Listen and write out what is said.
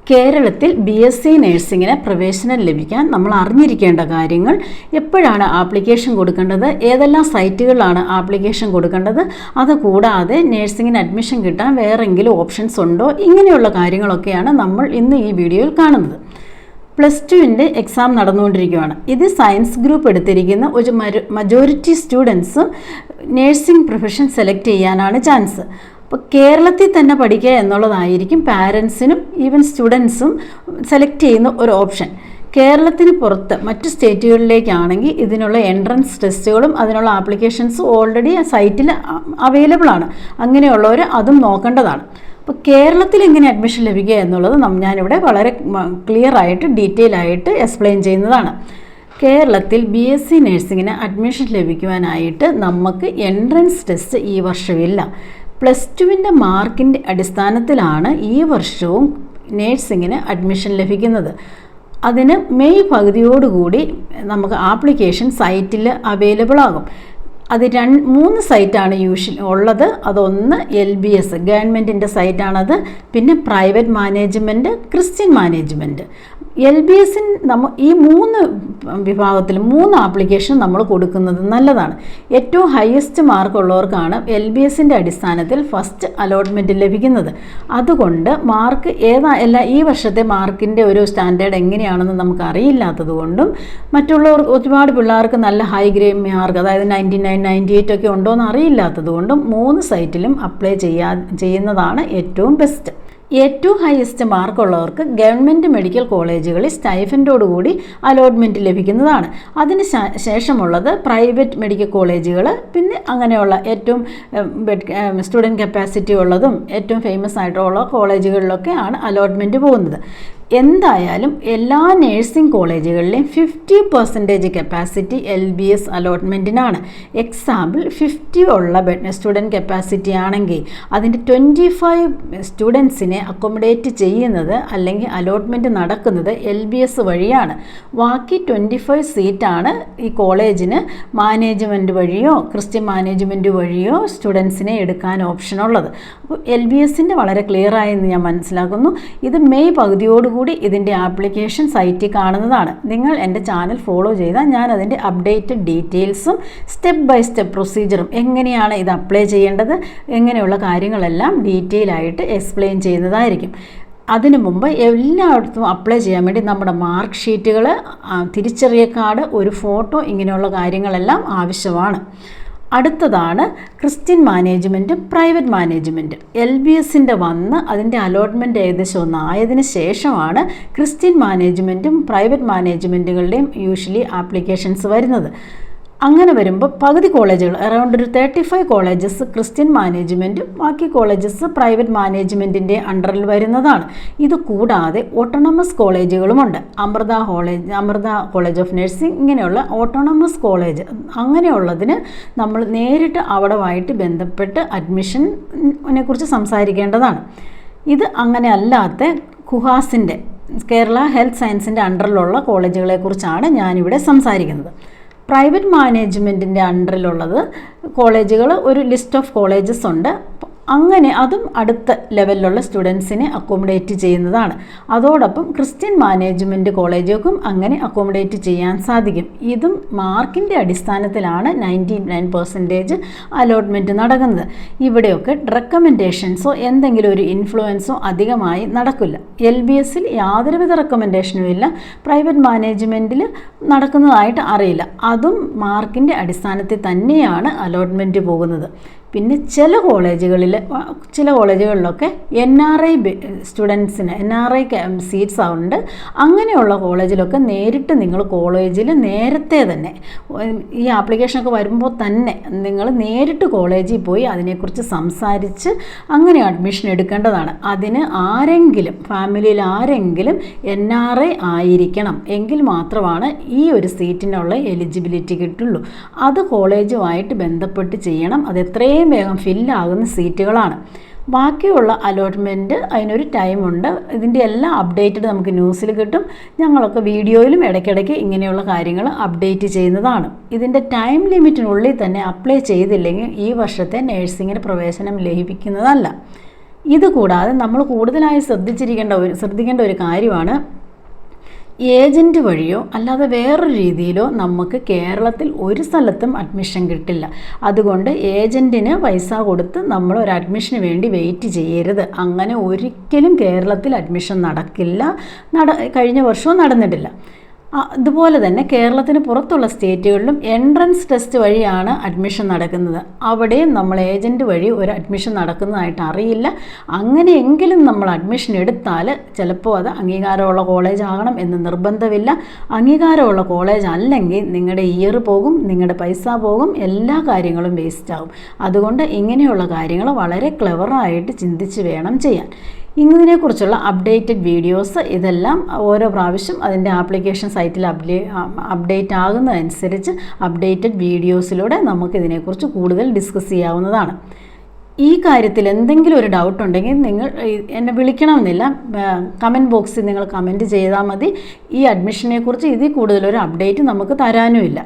കേരളത്തിൽ BSc നഴ്സിംഗിന് പ്രവേശനം ലഭിക്കാൻ നമ്മൾ അറിഞ്ഞിരിക്കേണ്ട കാര്യങ്ങൾ, എപ്പോഴാണ് ആപ്ലിക്കേഷൻ കൊടുക്കേണ്ടത്, ഏതെല്ലാം സൈറ്റുകളിലാണ് ആപ്ലിക്കേഷൻ കൊടുക്കേണ്ടത്, അതുകൂടാതെ നഴ്സിംഗിന് അഡ്മിഷൻ കിട്ടാൻ വേറെങ്കിലും ഓപ്ഷൻസ് ഉണ്ടോ, ഇങ്ങനെയുള്ള കാര്യങ്ങളൊക്കെയാണ് നമ്മൾ ഇന്ന് ഈ വീഡിയോയിൽ കാണുന്നത്. +2 എക്സാം നടന്നുകൊണ്ടിരിക്കുകയാണ്. ഇത് സയൻസ് ഗ്രൂപ്പ് എടുത്തിരിക്കുന്ന ഒരു മജോറിറ്റി സ്റ്റുഡൻസും നഴ്സിംഗ് പ്രൊഫഷൻ സെലക്ട് ചെയ്യാനാണ് ചാൻസ്. അപ്പോൾ കേരളത്തിൽ തന്നെ പഠിക്കുക എന്നുള്ളതായിരിക്കും പാരൻസിനും ഈവൻ സ്റ്റുഡൻസും സെലക്ട് ചെയ്യുന്ന ഒരു ഓപ്ഷൻ. കേരളത്തിന് പുറത്ത് മറ്റ് സ്റ്റേറ്റുകളിലേക്കാണെങ്കിൽ ഇതിനുള്ള എൻട്രൻസ് ടെസ്റ്റുകളും അതിനുള്ള ആപ്ലിക്കേഷൻസും ഓൾറെഡി സൈറ്റിൽ അവൈലബിൾ ആണ്. അങ്ങനെയുള്ളവർ അതും നോക്കേണ്ടതാണ്. അപ്പോൾ കേരളത്തിൽ എങ്ങനെ അഡ്മിഷൻ ലഭിക്കുക എന്നുള്ളത് ഞാനിവിടെ വളരെ ക്ലിയർ ആയിട്ട് ഡീറ്റെയിൽ ആയിട്ട് എക്സ്പ്ലെയിൻ ചെയ്യുന്നതാണ്. കേരളത്തിൽ BSc നഴ്സിംഗിന് അഡ്മിഷൻ ലഭിക്കുവാനായിട്ട് നമുക്ക് എൻട്രൻസ് ടെസ്റ്റ് ഈ വർഷമില്ല. +2 മാർക്കിൻ്റെ അടിസ്ഥാനത്തിലാണ് ഈ വർഷവും നഴ്സിംഗിന് അഡ്മിഷൻ ലഭിക്കുന്നത്. അതിന് മെയ് പകുതിയോടുകൂടി നമുക്ക് ആപ്ലിക്കേഷൻ സൈറ്റിൽ അവൈലബിൾ ആകും. അത് 3 സൈറ്റാണ് യൂഷ്വലി ഉള്ളത്. അതൊന്ന് LBS ഗവൺമെൻറ്റിൻ്റെ സൈറ്റാണത്, പിന്നെ private management, Christian management. LBS ഈ 3 വിഭാഗത്തിൽ 3 ആപ്ലിക്കേഷൻ നമ്മൾ കൊടുക്കുന്നത് നല്ലതാണ്. ഏറ്റവും ഹയസ്റ്റ് മാർക്ക് ഉള്ളവർക്കാണ് LBSൻ്റെ അടിസ്ഥാനത്തിൽ ഫസ്റ്റ് അലോട്ട്മെൻറ്റ് ലഭിക്കുന്നത്. അതുകൊണ്ട് മാർക്ക് ഈ വർഷത്തെ മാർക്കിൻ്റെ ഒരു സ്റ്റാൻഡേർഡ് എങ്ങനെയാണെന്ന് നമുക്ക് അറിയില്ലാത്തത് കൊണ്ടും മറ്റുള്ളവർക്ക് ഒരുപാട് പിള്ളേർക്ക് നല്ല ഹൈ ഗ്രേഡ് മാർക്ക്, അതായത് 99, 98 ഒക്കെ ഉണ്ടോയെന്ന് അറിയില്ലാത്തത് കൊണ്ടും 3 സൈറ്റിലും അപ്ലൈ ചെയ്യുന്നതാണ് ഏറ്റവും ബെസ്റ്റ്. ഏറ്റവും ഹയസ്റ്റ് മാർക്കുള്ളവർക്ക് ഗവൺമെൻറ് മെഡിക്കൽ കോളേജുകളിൽ സ്റ്റൈഫൻഡോടുകൂടി അലോട്ട്മെൻറ്റ് ലഭിക്കുന്നതാണ്. അതിന് ശേഷമുള്ളത് പ്രൈവറ്റ് മെഡിക്കൽ കോളേജുകൾ, പിന്നെ അങ്ങനെയുള്ള ഏറ്റവും സ്റ്റുഡൻറ്റ് കപ്പാസിറ്റി ഉള്ളതും ഏറ്റവും ഫേമസ് ആയിട്ടുള്ള കോളേജുകളിലൊക്കെയാണ് അലോട്ട്മെൻറ്റ് പോകുന്നത്. എന്തായാലും എല്ലാ നഴ്സിംഗ് കോളേജുകളിലെയും 50% കപ്പാസിറ്റി LBS അലോട്ട്മെൻറ്റിനാണ്. എക്സാമ്പിൾ 50 ഉള്ള സ്റ്റുഡൻറ്റ് കപ്പാസിറ്റി ആണെങ്കിൽ അതിൻ്റെ 25 സ്റ്റുഡൻസിനെ അക്കോമഡേറ്റ് ചെയ്യുന്നത് അല്ലെങ്കിൽ അലോട്ട്മെൻറ്റ് നടക്കുന്നത് LBS വഴിയാണ്. ബാക്കി 25 സീറ്റാണ് ഈ കോളേജിന് മാനേജ്മെൻറ്റ് വഴിയോ ക്രിസ്ത്യൻ മാനേജ്മെൻറ്റ് വഴിയോ സ്റ്റുഡൻസിനെ എടുക്കാൻ ഓപ്ഷനുള്ളത്. അപ്പോൾ LBSൻ്റെ വളരെ ക്ലിയറായെന്ന് ഞാൻ മനസ്സിലാക്കുന്നു. ഇത് മെയ് പകുതിയോടുകൂടി ഇതിൻ്റെ ആപ്ലിക്കേഷൻ സൈറ്റിൽ കാണുന്നതാണ്. നിങ്ങൾ എൻ്റെ ചാനൽ ഫോളോ ചെയ്താൽ ഞാൻ അതിൻ്റെ അപ്ഡേറ്റഡ് ഡീറ്റെയിൽസും സ്റ്റെപ്പ് ബൈ സ്റ്റെപ്പ് പ്രൊസീജിയറും എങ്ങനെയാണ് ഇത് അപ്ലൈ ചെയ്യേണ്ടത് എങ്ങനെയുള്ള കാര്യങ്ങളെല്ലാം ഡീറ്റെയിൽ ആയിട്ട് എക്സ്പ്ലെയിൻ ചെയ്യുന്നതായിരിക്കും. അതിനു മുമ്പ് എല്ലായിടത്തും അപ്ലൈ ചെയ്യാൻ വേണ്ടി നമ്മുടെ മാർക്ക് ഷീറ്റുകൾ, തിരിച്ചറിയൽ കാർഡ്, ഒരു ഫോട്ടോ, ഇങ്ങനെയുള്ള കാര്യങ്ങളെല്ലാം ആവശ്യമാണ്. അടുത്തതാണ് ക്രിസ്ത്യൻ മാനേജ്മെൻറ്റും പ്രൈവറ്റ് മാനേജ്മെൻറ്റും. LBSൻ്റെ വന്ന് അതിൻ്റെ അലോട്ട്മെൻറ്റ് ഏകദേശം ഒന്നായതിന് ശേഷമാണ് ക്രിസ്ത്യൻ മാനേജ്മെൻറ്റും പ്രൈവറ്റ് മാനേജ്മെൻറ്റുകളുടെയും യൂഷ്വലി ആപ്ലിക്കേഷൻസ് വരുന്നത്. അങ്ങനെ വരുമ്പോൾ പകുതി കോളേജുകൾ, അറൗണ്ട് ഒരു 35 കോളേജസ് ക്രിസ്ത്യൻ മാനേജ്മെൻറ്റും ബാക്കി കോളേജസ് പ്രൈവറ്റ് മാനേജ്മെൻറ്റിൻ്റെ അണ്ടറിൽ വരുന്നതാണ്. ഇത് കൂടാതെ ഓട്ടോണമസ് കോളേജുകളുമുണ്ട്. അമൃത കോളേജ് ഓഫ് നഴ്സിംഗ്, ഇങ്ങനെയുള്ള ഓട്ടോണമസ് കോളേജ്, അങ്ങനെയുള്ളതിന് നമ്മൾ നേരിട്ട് അവിടെയുമായിട്ട് ബന്ധപ്പെട്ട് അഡ്മിഷനെ കുറിച്ച് സംസാരിക്കേണ്ടതാണ്. ഇത് അങ്ങനെ അല്ലാത്ത കുഹാസിൻ്റെ കേരള ഹെൽത്ത് സയൻസിൻ്റെ അണ്ടറിലുള്ള കോളേജുകളെക്കുറിച്ചാണ് ഞാനിവിടെ സംസാരിക്കുന്നത്. പ്രൈവറ്റ് മാനേജ്മെൻറ്റിൻ്റെ അണ്ടറിലുള്ളത് കോളേജുകൾ, ഒരു ലിസ്റ്റ് ഓഫ് കോളേജസ് ഉണ്ട്. അങ്ങനെ അതും അടുത്ത ലെവലിലുള്ള സ്റ്റുഡൻസിനെ അക്കോമഡേറ്റ് ചെയ്യുന്നതാണ്. അതോടൊപ്പം ക്രിസ്ത്യൻ മാനേജ്മെൻറ്റ് കോളേജുകൾക്കും അങ്ങനെ അക്കോമഡേറ്റ് ചെയ്യാൻ സാധിക്കും. ഇതും മാർക്കിൻ്റെ അടിസ്ഥാനത്തിലാണ് 99% അലോട്ട്മെൻറ്റ് നടക്കുന്നത്. ഇവിടെയൊക്കെ റെക്കമെൻഡേഷൻസോ എന്തെങ്കിലും ഒരു ഇൻഫ്ലുവൻസോ അധികമായി നടക്കില്ല. LBSൽ യാതൊരുവിധ റെക്കമെൻഡേഷനും ഇല്ല. പ്രൈവറ്റ് മാനേജ്മെൻറ്റിൽ നടക്കുന്നതായിട്ട് അറിയില്ല. അതും മാർക്കിൻ്റെ അടിസ്ഥാനത്തിൽ തന്നെയാണ് അലോട്ട്മെൻറ്റ് പോകുന്നത്. പിന്നെ ചില കോളേജുകളിലൊക്കെ NRI സ്റ്റുഡൻസിന് NRI സീറ്റ്സ് ഉണ്ട്. അങ്ങനെയുള്ള കോളേജിലൊക്കെ നേരിട്ട് നിങ്ങൾ കോളേജിൽ നേരത്തെ തന്നെ ഈ ആപ്ലിക്കേഷനൊക്കെ വരുമ്പോൾ തന്നെ നിങ്ങൾ നേരിട്ട് കോളേജിൽ പോയി അതിനെക്കുറിച്ച് സംസാരിച്ച് അങ്ങനെ അഡ്മിഷൻ എടുക്കേണ്ടതാണ്. അതിന് ഫാമിലിയിൽ ആരെങ്കിലും NRI ആയിരിക്കണം എങ്കിൽ മാത്രമാണ് ഈ ഒരു സീറ്റിനുള്ള എലിജിബിലിറ്റി കിട്ടുള്ളൂ. അത് കോളേജുമായിട്ട് ബന്ധപ്പെട്ട് ചെയ്യണം. അത് എത്രയും വേഗം ഫില്ലാകുന്ന സീറ്റുകളാണ്. ബാക്കിയുള്ള അലോട്ട്മെൻറ്റ് അതിനൊരു ടൈമുണ്ട്. ഇതിൻ്റെ എല്ലാം അപ്ഡേറ്റഡ് നമുക്ക് ന്യൂസിൽ കിട്ടും. ഞങ്ങളൊക്കെ വീഡിയോയിലും ഇടയ്ക്കിടയ്ക്ക് ഇങ്ങനെയുള്ള കാര്യങ്ങൾ അപ്ഡേറ്റ് ചെയ്യുന്നതാണ്. ഇതിൻ്റെ ടൈം ലിമിറ്റിനുള്ളിൽ തന്നെ അപ്ലൈ ചെയ്തില്ലെങ്കിൽ ഈ വർഷത്തെ നഴ്സിംഗിന് പ്രവേശനം ലഭിക്കുന്നതല്ല. ഇതുകൂടാതെ നമ്മൾ കൂടുതലായി ശ്രദ്ധിക്കേണ്ട ഒരു കാര്യമാണ്, ഏജൻറ്റ് വഴിയോ അല്ലാതെ വേറൊരു രീതിയിലോ നമുക്ക് കേരളത്തിൽ ഒരു സ്ഥലത്തും അഡ്മിഷൻ കിട്ടില്ല. അതുകൊണ്ട് ഏജൻറ്റിന് പൈസ കൊടുത്ത് നമ്മൾ ഒരു അഡ്മിഷന് വേണ്ടി വെയിറ്റ് ചെയ്യരുത്. അങ്ങനെ ഒരിക്കലും കേരളത്തിൽ അഡ്മിഷൻ നടക്കില്ല. കഴിഞ്ഞ വർഷവും നടന്നിട്ടില്ല. അതുപോലെ തന്നെ കേരളത്തിന് പുറത്തുള്ള സ്റ്റേറ്റുകളിലും എൻട്രൻസ് ടെസ്റ്റ് വഴിയാണ് അഡ്മിഷൻ നടക്കുന്നത്. അവിടെയും നമ്മൾ ഏജൻറ്റ് വഴി ഒരു അഡ്മിഷൻ നടക്കുന്നതായിട്ട് അറിയില്ല. അങ്ങനെയെങ്കിലും നമ്മൾ അഡ്മിഷൻ എടുത്താൽ ചിലപ്പോൾ അത് അംഗീകാരമുള്ള കോളേജ് ആകണം എന്ന് നിർബന്ധമില്ല. അംഗീകാരമുള്ള കോളേജ് അല്ലെങ്കിൽ നിങ്ങളുടെ ഇയർ പോകും, നിങ്ങളുടെ പൈസ പോകും, എല്ലാ കാര്യങ്ങളും വേസ്റ്റ് ആകും. അതുകൊണ്ട് ഇങ്ങനെയുള്ള കാര്യങ്ങൾ വളരെ ക്ലെവറായിട്ട് ചിന്തിച്ച് വേണം ചെയ്യാൻ. ഇതിനെക്കുറിച്ചുള്ള അപ്ഡേറ്റഡ് വീഡിയോസ് ഇതെല്ലാം ഓരോ പ്രാവശ്യം അതിൻ്റെ ആപ്ലിക്കേഷൻ സൈറ്റിൽ അപ്ഡേറ്റ് ആകുന്നതനുസരിച്ച് അപ്ഡേറ്റഡ് വീഡിയോസിലൂടെ നമുക്കിതിനെക്കുറിച്ച് കൂടുതൽ ഡിസ്കസ് ചെയ്യാവുന്നതാണ്. ഈ കാര്യത്തിൽ എന്തെങ്കിലും ഒരു ഡൗട്ട് ഉണ്ടെങ്കിൽ നിങ്ങൾ എന്നെ വിളിക്കണമെന്നില്ല. കമൻറ്റ് ബോക്സിൽ നിങ്ങൾ കമൻറ്റ് ചെയ്താൽ മതി. ഈ അഡ്മിഷനെക്കുറിച്ച് ഇതിൽ കൂടുതലൊരു അപ്ഡേറ്റ് നമുക്ക് തരാനുമില്ല.